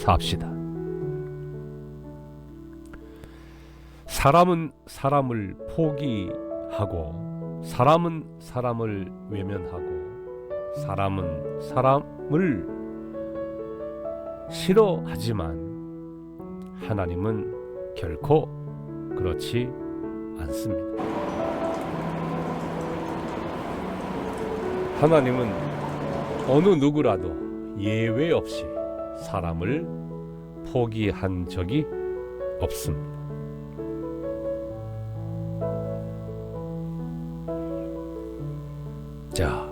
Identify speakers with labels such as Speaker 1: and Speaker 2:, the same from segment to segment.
Speaker 1: 삽시다. 사람은 사람을 포기하고, 사람은 사람을 외면하고, 사람은 사람을 싫어하지만 하나님은 결코 그렇지 않습니다. 하나님은 어느 누구라도 예외 없이 사람을 포기한 적이 없습니다. 자,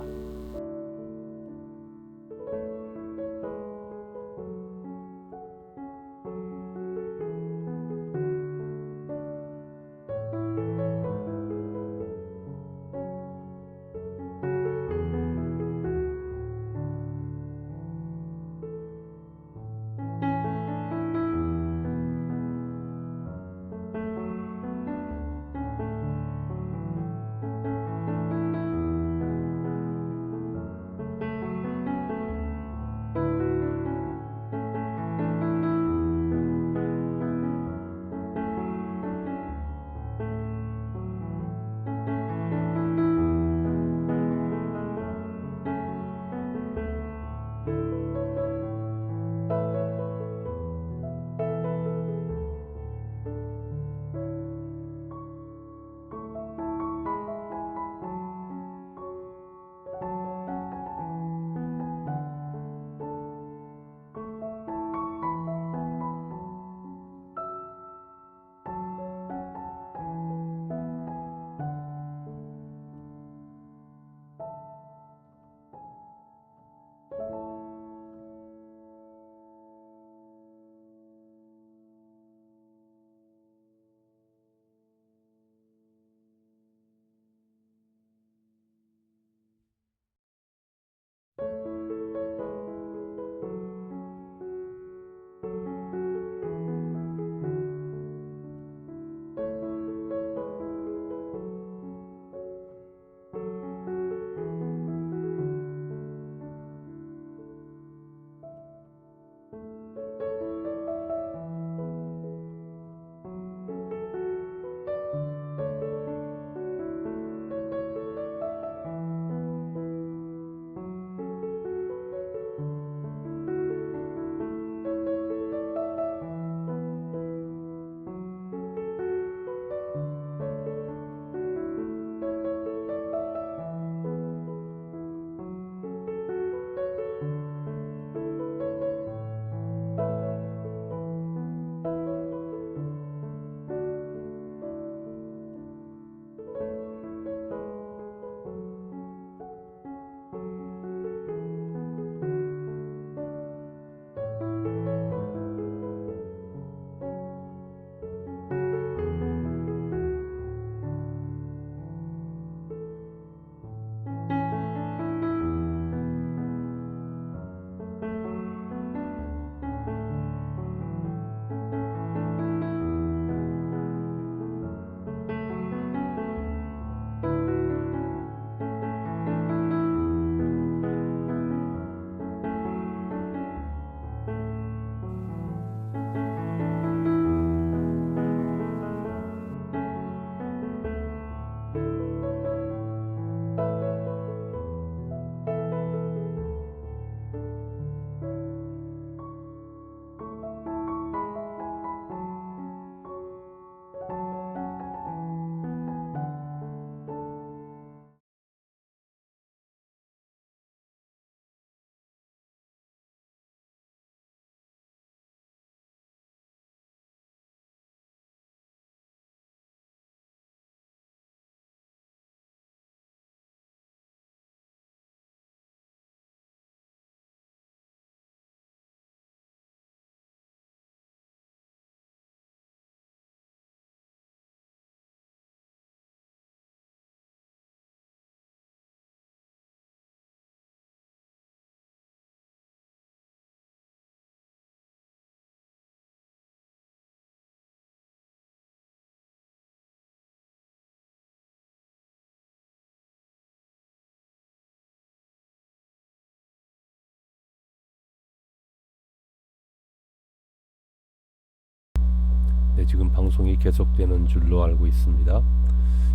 Speaker 1: 지금 방송이 계속되는 줄로 알고 있습니다.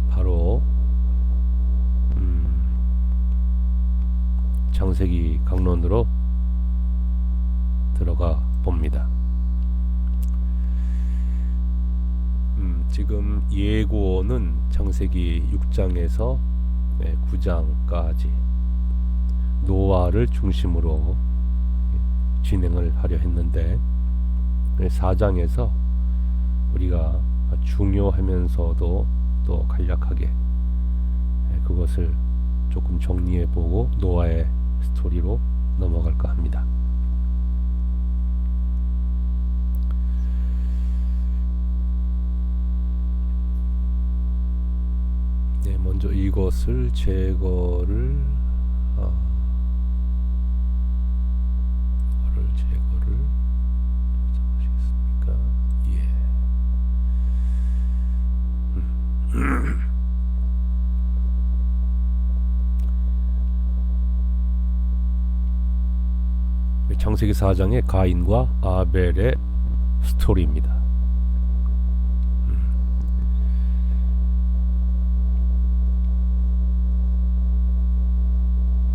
Speaker 1: 바로 창세기 강론으로 들어가 봅니다. 지금 예고는 창세기 6장에서 9장까지 노아를 중심으로 진행을 하려 했는데 4장에서 우리가 중요하면서도 또 간략하게 그것을 조금 정리해보고 노아의 스토리로 넘어갈까 합니다. 네, 먼저 이것을 제거를 하시겠습니까? 예. 창세기 4장의 가인과 아벨의 스토리입니다.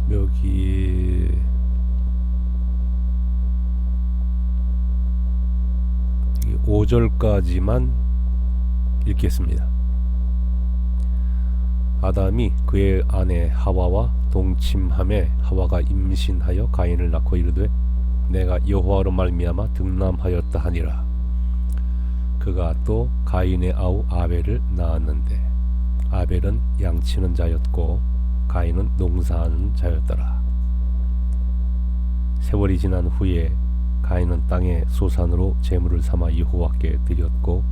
Speaker 1: 여기 5절까지만 읽겠습니다. 아담이 그의 아내 하와와 동침함에 하와가 임신하여 가인을 낳고 이르되 내가 여호와로 말미암아 등남하였다 하니라. 그가 또 가인의 아우 아벨을 낳았는데 아벨은 양치는 자였고 가인은 농사하는 자였더라. 세월이 지난 후에 가인은 땅의 소산으로 제물을 삼아 여호와께 드렸고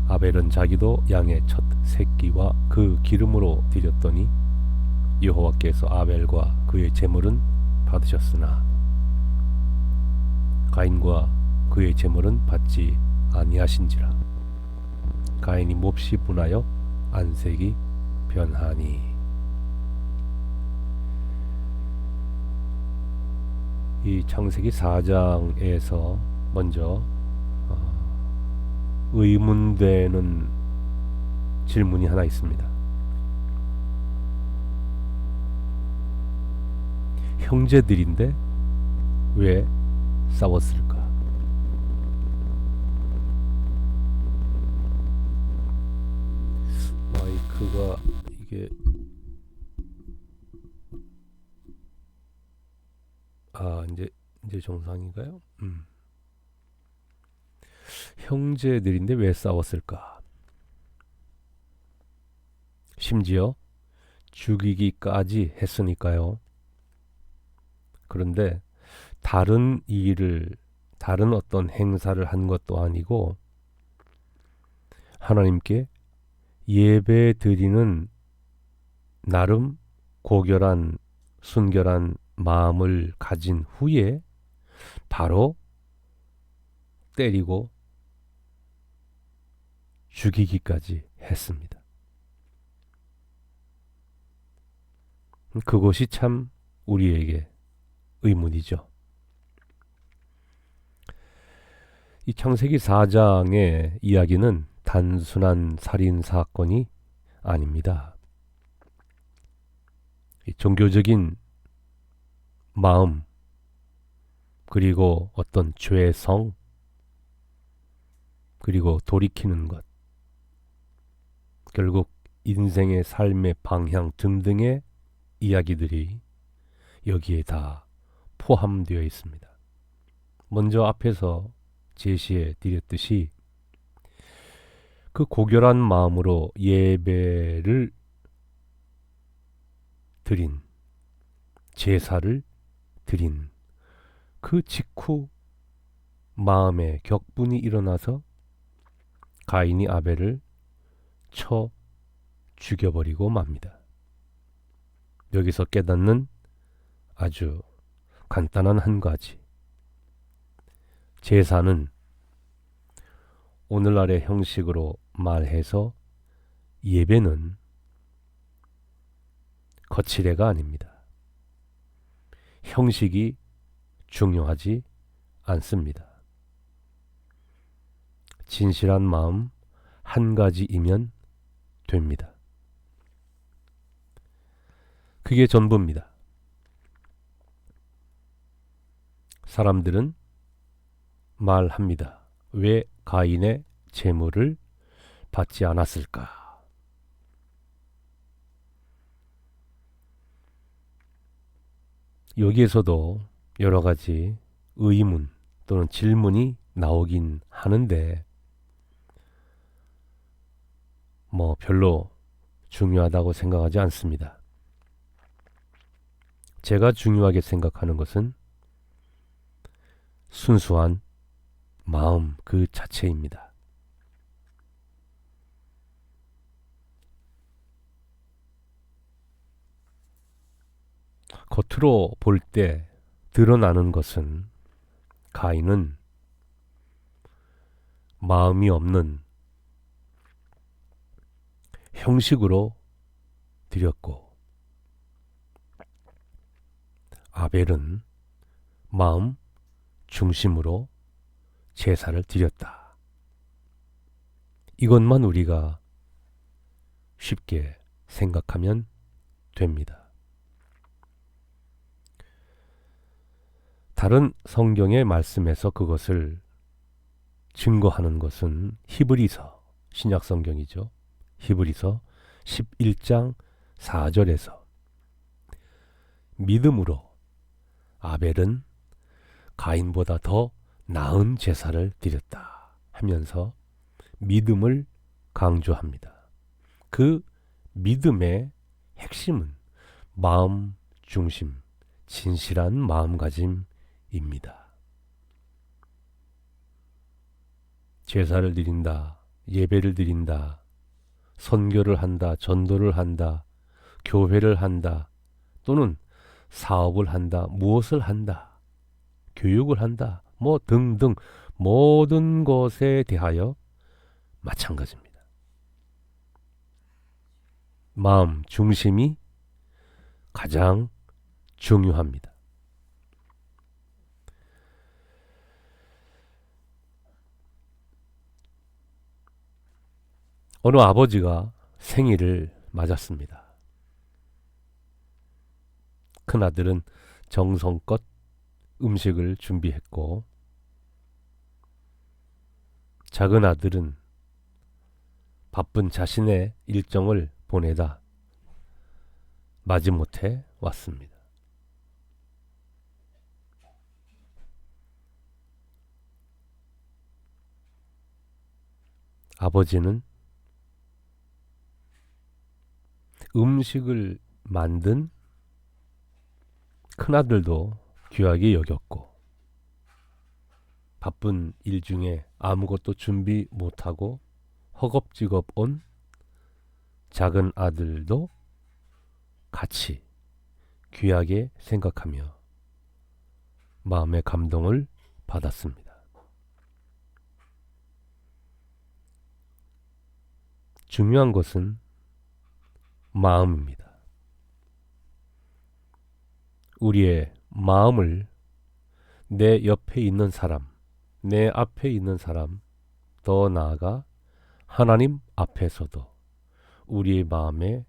Speaker 1: 아벨은 자기도 양의 첫 새끼와 그 기름으로 드렸더니 여호와께서 아벨과 그의 제물은 받으셨으나 가인과 그의 제물은 받지 아니하신지라. 가인이 몹시 분하여 안색이 변하니. 이 창세기 4장에서 먼저 의문되는 질문이 하나 있습니다. 형제들인데 왜 싸웠을까? 마이크가 이게 이제 정상인가요? 형제들인데 왜 싸웠을까? 심지어 죽이기까지 했으니까요. 그런데 다른 어떤 행사를 한 것도 아니고 하나님께 예배 드리는 나름 고결한 순결한 마음을 가진 후에 바로 때리고 죽이기까지 했습니다. 그것이 참 우리에게 의문이죠. 이 창세기 4장의 이야기는 단순한 살인 사건이 아닙니다. 이 종교적인 마음 그리고 어떤 죄성 그리고 돌이키는 것 결국 인생의 삶의 방향 등등의 이야기들이 여기에 다 포함되어 있습니다. 먼저 앞에서 제시해 드렸듯이 그 고결한 마음으로 예배를 드린 제사를 드린 그 직후 마음에 격분이 일어나서 가인이 아벨을 쳐 죽여버리고 맙니다. 여기서 깨닫는 아주 간단한 한 가지. 제사는 오늘날의 형식으로 말해서 예배는 거칠애가 아닙니다. 형식이 중요하지 않습니다. 진실한 마음 한 가지이면 됩니다. 그게 전부입니다. 사람들은 말합니다. 왜 가인의 재물을 받지 않았을까? 여기에서도 여러 가지 의문 또는 질문이 나오긴 하는데 별로 중요하다고 생각하지 않습니다. 제가 중요하게 생각하는 것은 순수한 마음 그 자체입니다. 겉으로 볼 때 드러나는 것은 가인은 마음이 없는 형식으로 드렸고 아벨은 마음 중심으로 제사를 드렸다. 이것만 우리가 쉽게 생각하면 됩니다. 다른 성경의 말씀에서 그것을 증거하는 것은 히브리서, 신약 성경이죠. 히브리서 11장 4절에서 믿음으로 아벨은 가인보다 더 나은 제사를 드렸다 하면서 믿음을 강조합니다. 그 믿음의 핵심은 마음 중심, 진실한 마음가짐입니다. 제사를 드린다, 예배를 드린다, 선교를 한다, 전도를 한다, 교회를 한다, 또는 사업을 한다, 무엇을 한다, 교육을 한다, 등등 모든 것에 대하여 마찬가지입니다. 마음 중심이 가장 중요합니다. 어느 아버지가 생일을 맞았습니다. 큰아들은 정성껏 음식을 준비했고 작은 아들은 바쁜 자신의 일정을 보내다 마지못해 왔습니다. 아버지는 음식을 만든 큰아들도 귀하게 여겼고 바쁜 일 중에 아무것도 준비 못하고 허겁지겁 온 작은 아들도 같이 귀하게 생각하며 마음의 감동을 받았습니다. 중요한 것은 마음입니다. 우리의 마음을 내 옆에 있는 사람, 내 앞에 있는 사람, 더 나아가 하나님 앞에서도 우리의 마음의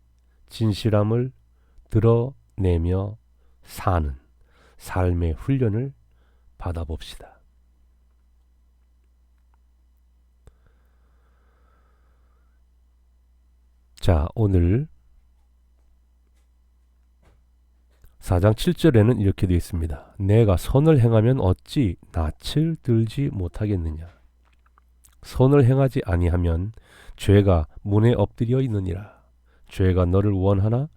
Speaker 1: 진실함을 드러내며 사는 삶의 훈련을 받아봅시다. 자, 오늘 4장 7절에는 이렇게 되어 있습니다. 내가 선을 행하면 어찌 낯을 들지 못하겠느냐. 선을 행하지 아니하면 죄가 문에 엎드려 있느니라. 죄가 너를 원하나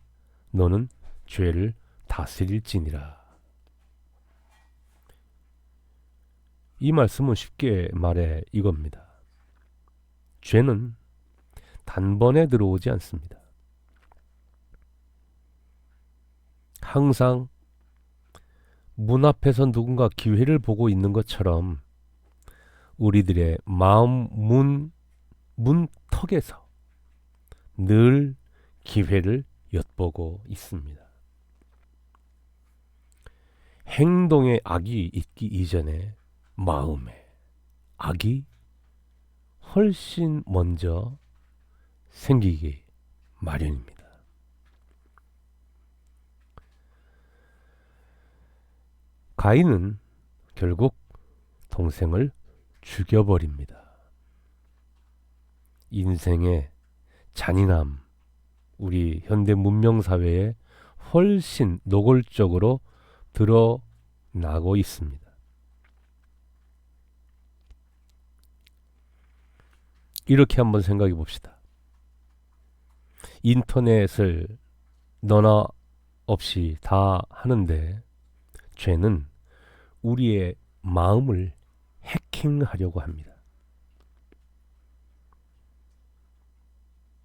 Speaker 1: 너는 죄를 다스릴지니라. 이 말씀은 쉽게 말해 이겁니다. 죄는 단번에 들어오지 않습니다. 항상 문 앞에서 누군가 기회를 보고 있는 것처럼 우리들의 마음 문턱에서 늘 기회를 엿보고 있습니다. 행동에 악이 있기 이전에 마음에 악이 훨씬 먼저 생기기 마련입니다. 가인은 결국 동생을 죽여버립니다. 인생의 잔인함, 우리 현대 문명사회에 훨씬 노골적으로 드러나고 있습니다. 이렇게 한번 생각해 봅시다. 인터넷을 너나 없이 다 하는데 죄는 우리의 마음을 해킹하려고 합니다.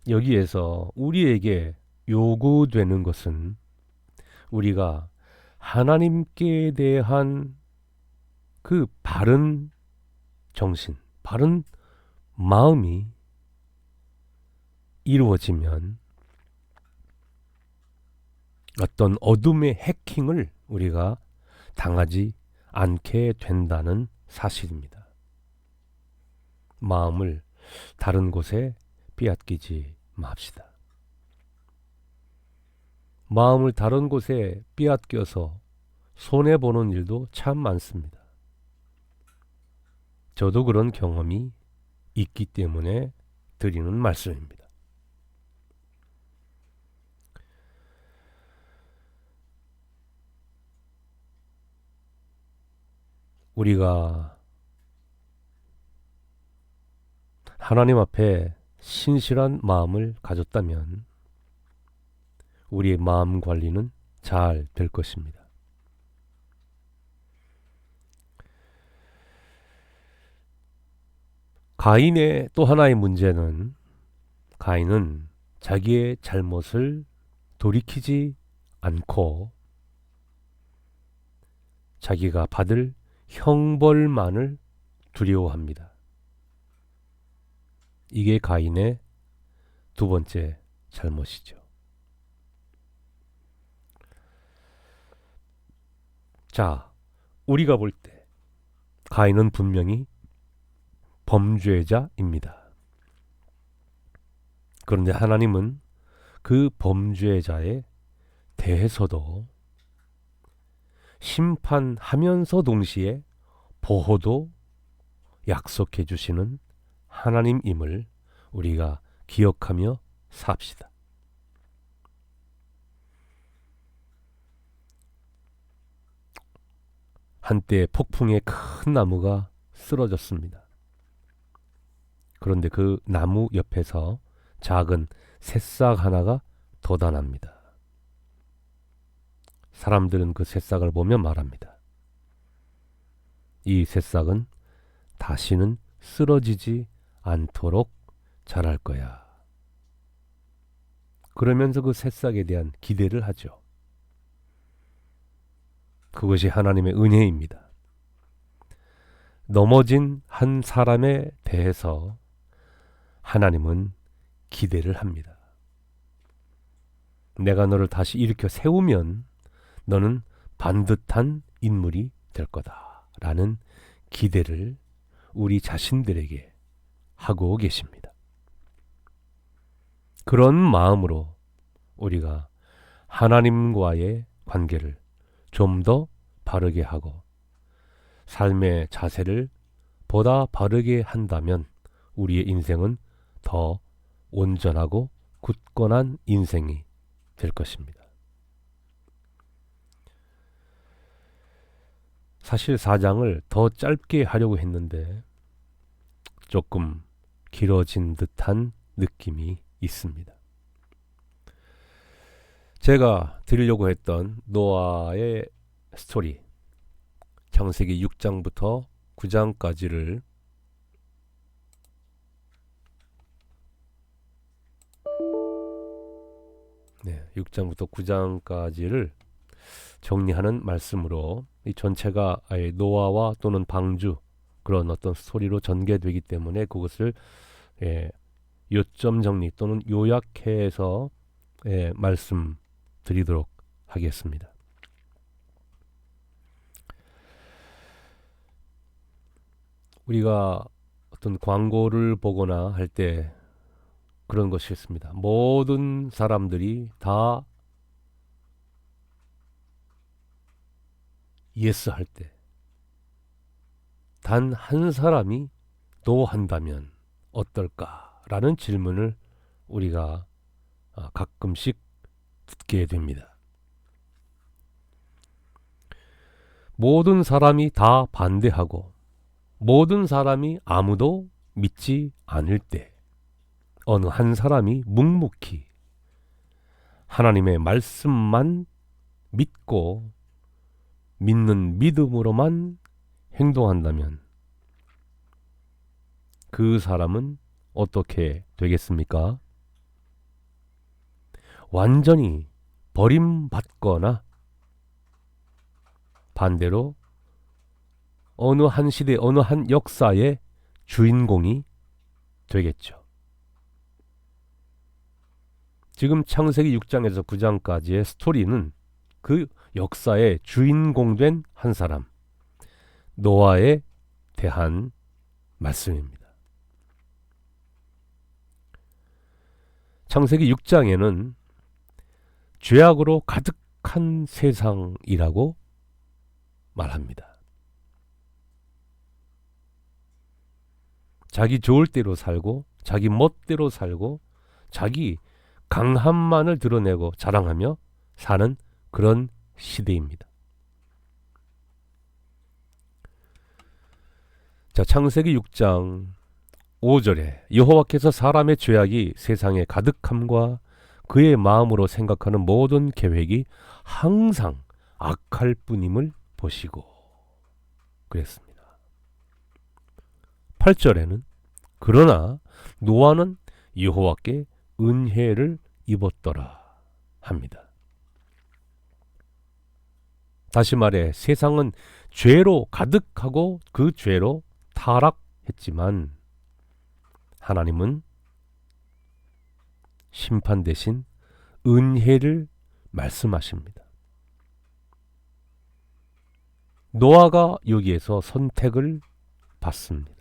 Speaker 1: 여기에서 우리에게 요구되는 것은 우리가 하나님께 대한 그 바른 정신, 바른 마음이 이루어지면 어떤 어둠의 해킹을 우리가 당하지 않게 된다는 사실입니다. 마음을 다른 곳에 빼앗기지 맙시다. 마음을 다른 곳에 빼앗겨서 손해보는 일도 참 많습니다. 저도 그런 경험이 있기 때문에 드리는 말씀입니다. 우리가 하나님 앞에 신실한 마음을 가졌다면 우리의 마음 관리는 잘 될 것입니다. 가인의 또 하나의 문제는 가인은 자기의 잘못을 돌이키지 않고 자기가 받을 형벌만을 두려워합니다. 이게 가인의 두 번째 잘못이죠. 자, 우리가 볼 때 가인은 분명히 범죄자입니다. 그런데 하나님은 그 범죄자에 대해서도 심판하면서 동시에 보호도 약속해 주시는 하나님임을 우리가 기억하며 삽시다. 한때 폭풍에 큰 나무가 쓰러졌습니다. 그런데 그 나무 옆에서 작은 새싹 하나가 돋아납니다. 사람들은 그 새싹을 보며 말합니다. 이 새싹은 다시는 쓰러지지 않도록 자랄 거야. 그러면서 그 새싹에 대한 기대를 하죠. 그것이 하나님의 은혜입니다. 넘어진 한 사람에 대해서 하나님은 기대를 합니다. 내가 너를 다시 일으켜 세우면 너는 반듯한 인물이 될 거다 라는 기대를 우리 자신들에게 하고 계십니다. 그런 마음으로 우리가 하나님과의 관계를 좀 더 바르게 하고 삶의 자세를 보다 바르게 한다면 우리의 인생은 더 온전하고 굳건한 인생이 될 것입니다. 사실 4장을 더 짧게 하려고 했는데 조금 길어진 듯한 느낌이 있습니다. 제가 드리려고 했던 노아의 스토리, 창세기 6장부터 9장까지를 네, 6장부터 9장까지를 정리하는 말씀으로 이 전체가 노아와 또는 방주 그런 어떤 스토리로 전개되기 때문에 그것을 요점 정리 또는 요약해서 말씀드리도록 하겠습니다. 우리가 어떤 광고를 보거나 할 때 그런 것이 있습니다. 모든 사람들이 다 예스 할 때 단 한 사람이 노 한다면 어떨까라는 질문을 우리가 가끔씩 듣게 됩니다. 모든 사람이 다 반대하고 모든 사람이 아무도 믿지 않을 때 어느 한 사람이 묵묵히 하나님의 말씀만 믿고 믿는 믿음으로만 행동한다면 그 사람은 어떻게 되겠습니까? 완전히 버림받거나 반대로 어느 한 시대, 어느 한 역사의 주인공이 되겠죠. 지금 창세기 6장에서 9장까지의 스토리는 그 역사의 주인공 된 한 사람, 노아에 대한 말씀입니다. 창세기 6장에는 죄악으로 가득한 세상이라고 말합니다. 자기 좋을 대로 살고 자기 멋대로 살고 자기 강함만을 드러내고 자랑하며 사는 그런 시대입니다. 자, 창세기 6장 5절에 여호와께서 사람의 죄악이 세상에 가득함과 그의 마음으로 생각하는 모든 계획이 항상 악할 뿐임을 보시고 그랬습니다. 8절에는 그러나 노아는 여호와께 은혜를 입었더라 합니다. 다시 말해 세상은 죄로 가득하고 그 죄로 타락했지만 하나님은 심판 대신 은혜를 말씀하십니다. 노아가 여기에서 선택을 받습니다.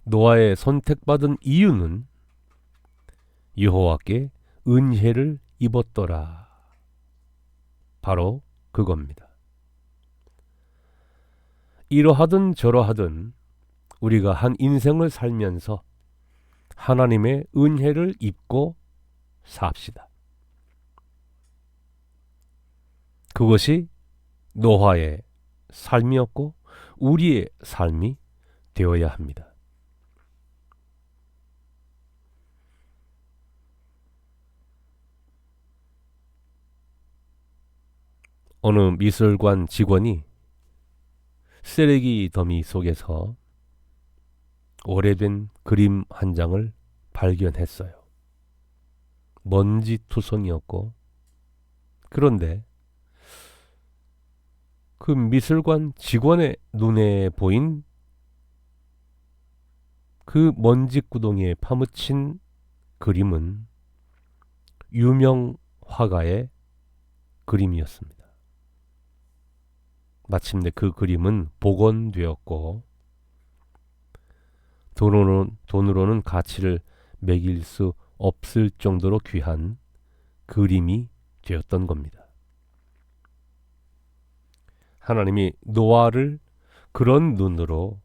Speaker 1: 노아의 선택받은 이유는 여호와께 은혜를 입었더라. 바로 그겁니다. 이러하든 저러하든 우리가 한 인생을 살면서 하나님의 은혜를 입고 삽시다. 그것이 노아의 삶이었고 우리의 삶이 되어야 합니다. 어느 미술관 직원이 쓰레기 더미 속에서 오래된 그림 한 장을 발견했어요. 먼지투성이었고 그런데 그 미술관 직원의 눈에 보인 그 먼지구덩이에 파묻힌 그림은 유명 화가의 그림이었습니다. 마침내 그 그림은 복원되었고 돈으로는 가치를 매길 수 없을 정도로 귀한 그림이 되었던 겁니다. 하나님이 노아를 그런 눈으로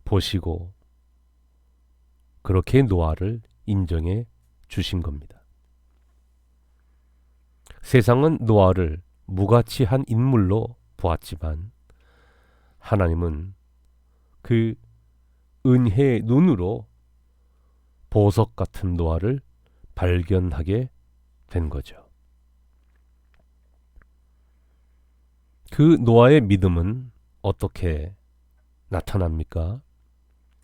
Speaker 1: 보시고 그렇게 노아를 인정해 주신 겁니다. 세상은 노아를 무가치한 인물로 보았지만 하나님은 그 은혜의 눈으로 보석 같은 노아를 발견하게 된 거죠. 그 노아의 믿음은 어떻게 나타납니까?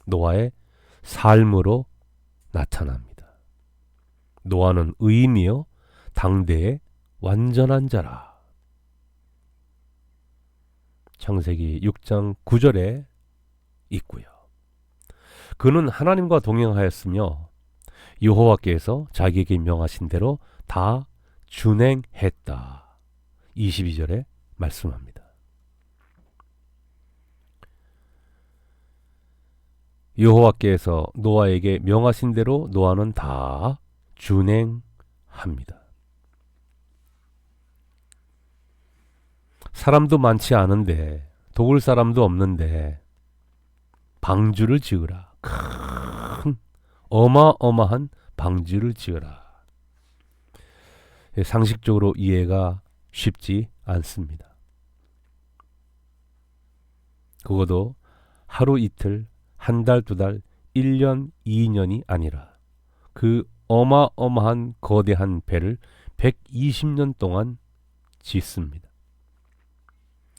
Speaker 1: 노아의 삶으로 나타납니다. 노아는 의인이요 당대의 완전한 자라. 창세기 6장 9절에 있고요. 그는 하나님과 동행하였으며 여호와께서 자기에게 명하신 대로 다 준행했다. 22절에 말씀합니다. 여호와께서 노아에게 명하신 대로 노아는 다 준행합니다. 사람도 많지 않은데, 도울 사람도 없는데 방주를 지으라. 큰 어마어마한 방주를 지으라. 상식적으로 이해가 쉽지 않습니다. 그것도 하루 이틀, 한 달, 두 달, 1년, 2년이 아니라 그 어마어마한 거대한 배를 120년 동안 짓습니다.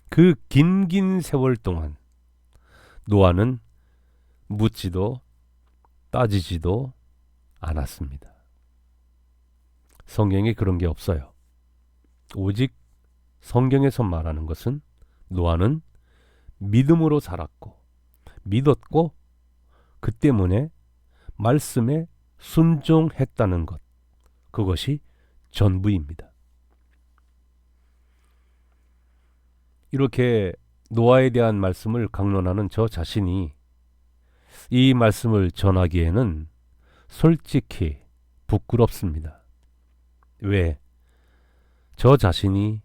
Speaker 1: 그 긴 세월 동안 노아는 묻지도 따지지도 않았습니다. 성경에 그런 게 없어요. 오직 성경에서 말하는 것은 노아는 믿음으로 살았고 믿었고 그 때문에 말씀에 순종했다는 것, 그것이 전부입니다. 이렇게 노아에 대한 말씀을 강론하는 저 자신이 이 말씀을 전하기에는 솔직히 부끄럽습니다. 왜? 저 자신이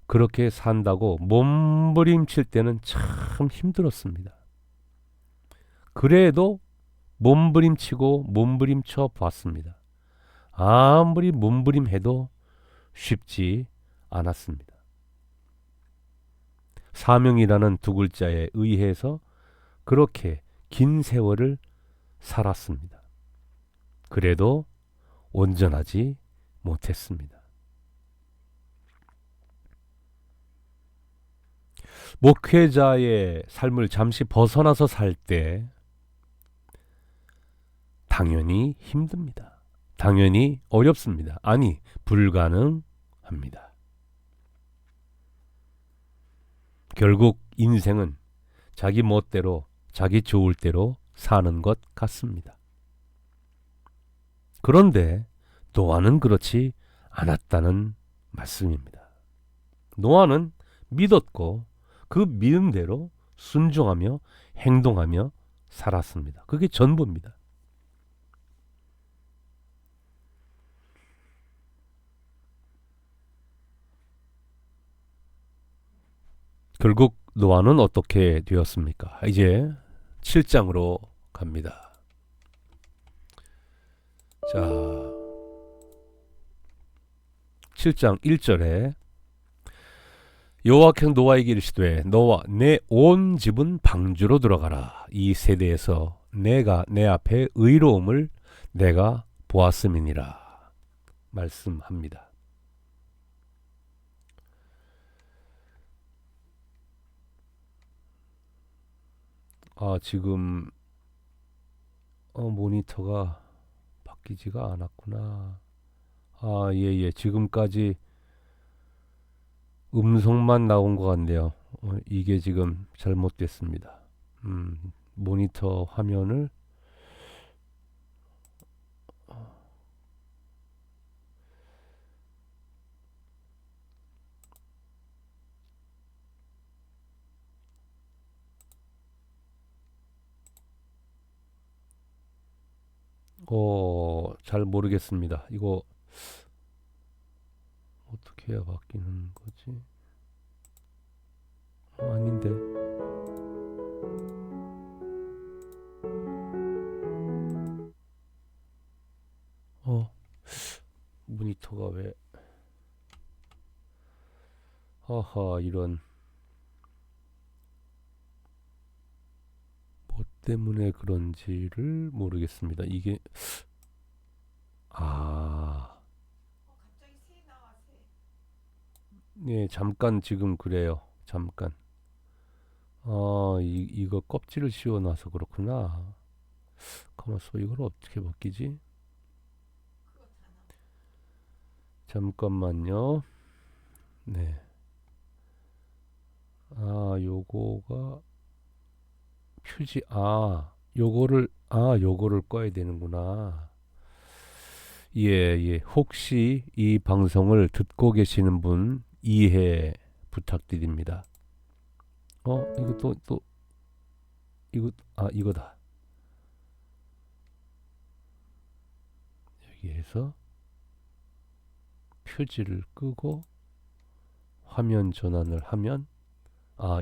Speaker 1: 그렇게 산다고 몸부림칠 때는 참 힘들었습니다. 그래도 몸부림치고 몸부림쳐 봤습니다. 아무리 몸부림해도 쉽지 않았습니다. 사명이라는 두 글자에 의해서 그렇게 긴 세월을 살았습니다. 그래도 온전하지 못했습니다. 목회자의 삶을 잠시 벗어나서 살 때 당연히 힘듭니다. 당연히 어렵습니다. 아니, 불가능합니다. 결국 인생은 자기 멋대로, 자기 좋을 대로 사는 것 같습니다. 그런데 노아는 그렇지 않았다는 말씀입니다. 노아는 믿었고 그 믿음대로 순종하며 행동하며 살았습니다. 그게 전부입니다. 결국 노아는 어떻게 되었습니까? 이제 7장으로 갑니다. 자, 7장 1절에 여호와께서 노아에게 이르시되 너와 내 온 집은 방주로 들어가라. 이 세대에서 내가 내 앞에 의로움을 내가 보았음이니라 말씀합니다. 지금 모니터가 바뀌지가 않았구나. 예. 지금까지 음성만 나온 것 같네요. 이게 지금 잘못됐습니다. 모니터 화면을 잘 모르겠습니다. 이거 어떻게 해야 바뀌는 거지? 아닌데. 모니터가 왜? 이런. 뭐 때문에 그런지를 모르겠습니다. 이게 네, 잠깐 지금 그래요. 잠깐. 이거 껍질을 씌워놔서 그렇구나. 가만있어, 이걸 어떻게 바뀌지? 잠깐만요. 네. 요거가 표지, 요거를 꺼야 되는구나. 예. 혹시 이 방송을 듣고 계시는 분 이해 부탁드립니다. 이거 이거다. 여기에서 표지를 끄고 화면 전환을 하면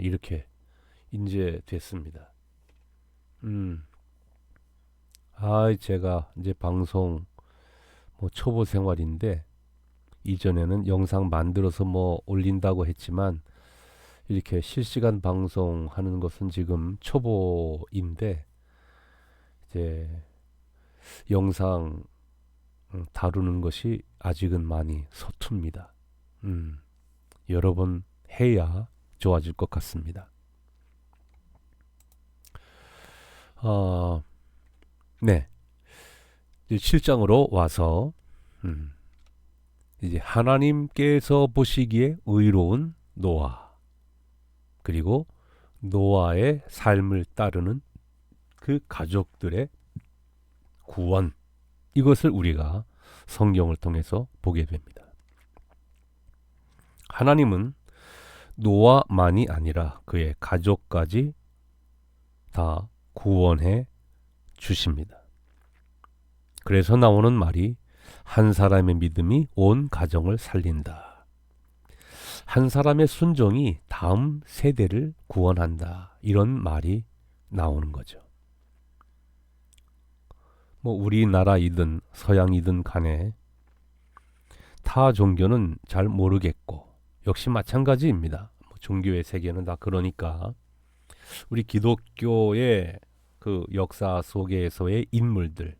Speaker 1: 이렇게 이제 됐습니다. 제가 이제 방송 초보 생활인데 이전에는 영상 만들어서 올린다고 했지만 이렇게 실시간 방송하는 것은 지금 초보인데 이제 영상 다루는 것이 아직은 많이 서툽니다. 여러 번 해야 좋아질 것 같습니다. 네. 이제 7장으로 와서 이제 하나님께서 보시기에 의로운 노아, 그리고 노아의 삶을 따르는 그 가족들의 구원, 이것을 우리가 성경을 통해서 보게 됩니다. 하나님은 노아만이 아니라 그의 가족까지 다 구원해 주십니다. 그래서 나오는 말이 한 사람의 믿음이 온 가정을 살린다. 한 사람의 순종이 다음 세대를 구원한다. 이런 말이 나오는 거죠. 우리나라이든 서양이든 간에 타 종교는 잘 모르겠고 역시 마찬가지입니다. 종교의 세계는 다 그러니까 우리 기독교의 그 역사 속에서의 인물들,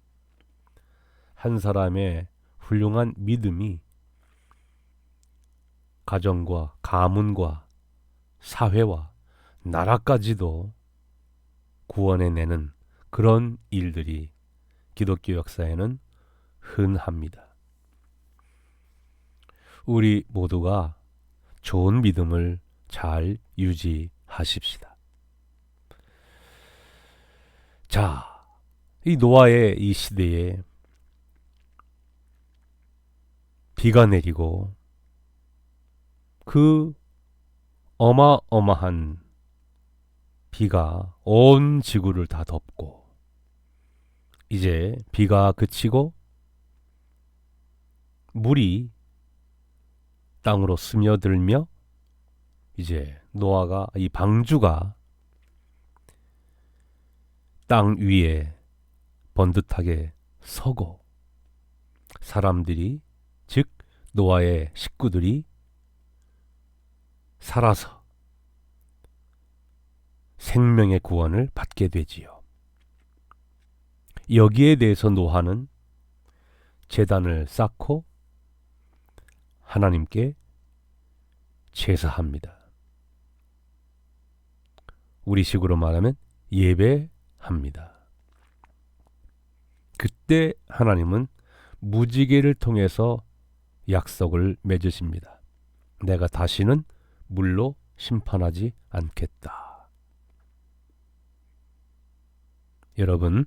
Speaker 1: 한 사람의 훌륭한 믿음이 가정과 가문과 사회와 나라까지도 구원해내는 그런 일들이 기독교 역사에는 흔합니다. 우리 모두가 좋은 믿음을 잘 유지하십시다. 자, 이 노아의 이 시대에 비가 내리고 그 어마어마한 비가 온 지구를 다 덮고 이제 비가 그치고 물이 땅으로 스며들며 이제 노아가 이 방주가 땅 위에 번듯하게 서고 사람들이, 즉 노아의 식구들이 살아서 생명의 구원을 받게 되지요. 여기에 대해서 노아는 제단을 쌓고 하나님께 제사합니다. 우리식으로 말하면 예배합니다. 그때 하나님은 무지개를 통해서 약속을 맺으십니다. 내가 다시는 물로 심판하지 않겠다. 여러분,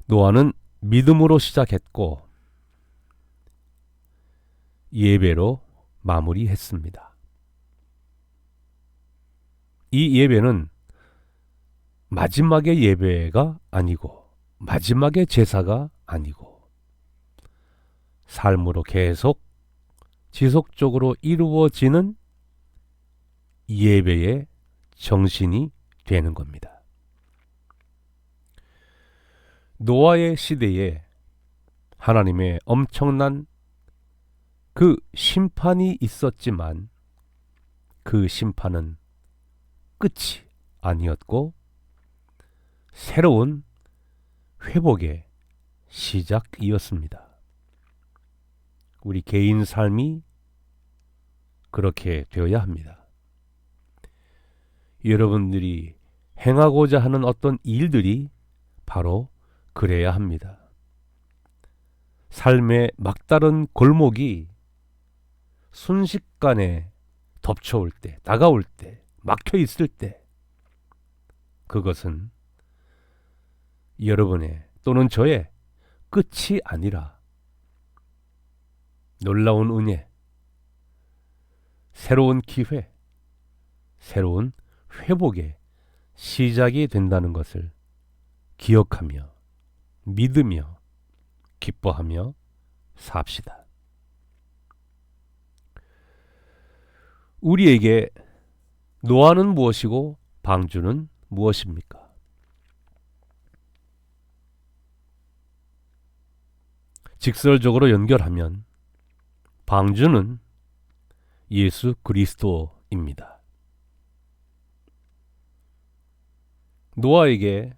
Speaker 1: 노아는 믿음으로 시작했고 예배로 마무리했습니다. 이 예배는 마지막의 예배가 아니고 마지막의 제사가 아니고 삶으로 계속 지속적으로 이루어지는 예배의 정신이 되는 겁니다. 노아의 시대에 하나님의 엄청난 그 심판이 있었지만 그 심판은 끝이 아니었고 새로운 회복의 시작이었습니다. 우리 개인 삶이 그렇게 되어야 합니다. 여러분들이 행하고자 하는 어떤 일들이 바로 그래야 합니다. 삶의 막다른 골목이 순식간에 덮쳐올 때, 다가올 때, 막혀 있을 때, 그것은 여러분의 또는 저의 끝이 아니라 놀라운 은혜, 새로운 기회, 새로운 회복의 시작이 된다는 것을 기억하며 믿으며 기뻐하며 삽시다. 우리에게 노아는 무엇이고 방주는 무엇입니까? 직설적으로 연결하면 방주는 예수 그리스도입니다. 노아에게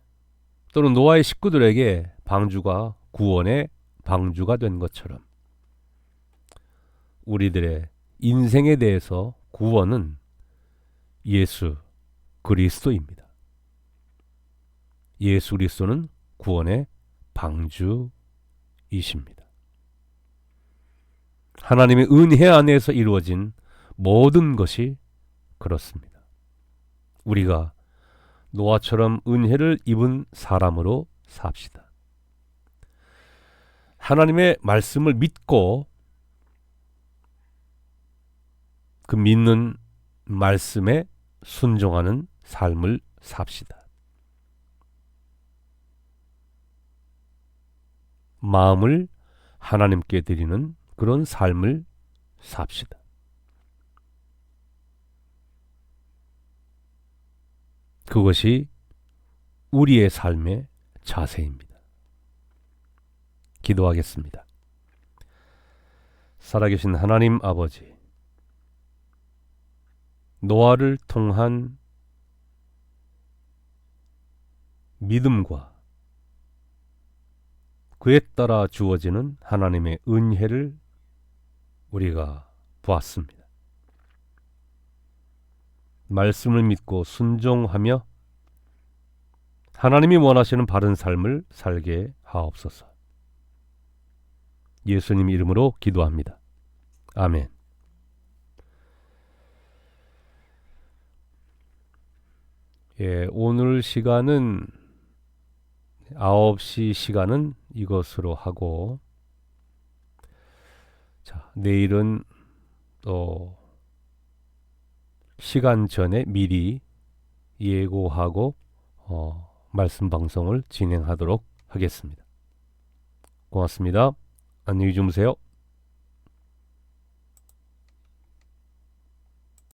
Speaker 1: 또는 노아의 식구들에게 방주가 구원의 방주가 된 것처럼 우리들의 인생에 대해서 구원은 예수 그리스도입니다. 예수 그리스도는 구원의 방주이십니다. 하나님의 은혜 안에서 이루어진 모든 것이 그렇습니다. 우리가 노아처럼 은혜를 입은 사람으로 삽시다. 하나님의 말씀을 믿고 그 믿는 말씀에 순종하는 삶을 삽시다. 마음을 하나님께 드리는 그런 삶을 삽시다. 그것이 우리의 삶의 자세입니다. 기도하겠습니다. 살아계신 하나님 아버지, 노아를 통한 믿음과 그에 따라 주어지는 하나님의 은혜를 우리가 보았습니다. 말씀을 믿고 순종하며 하나님이 원하시는 바른 삶을 살게 하옵소서. 예수님 이름으로 기도합니다. 아멘. 오늘 시간은 9시 시간은 이것으로 하고, 자, 내일은 또 시간 전에 미리 예고하고 말씀 방송을 진행하도록 하겠습니다. 고맙습니다. 안녕히 주무세요.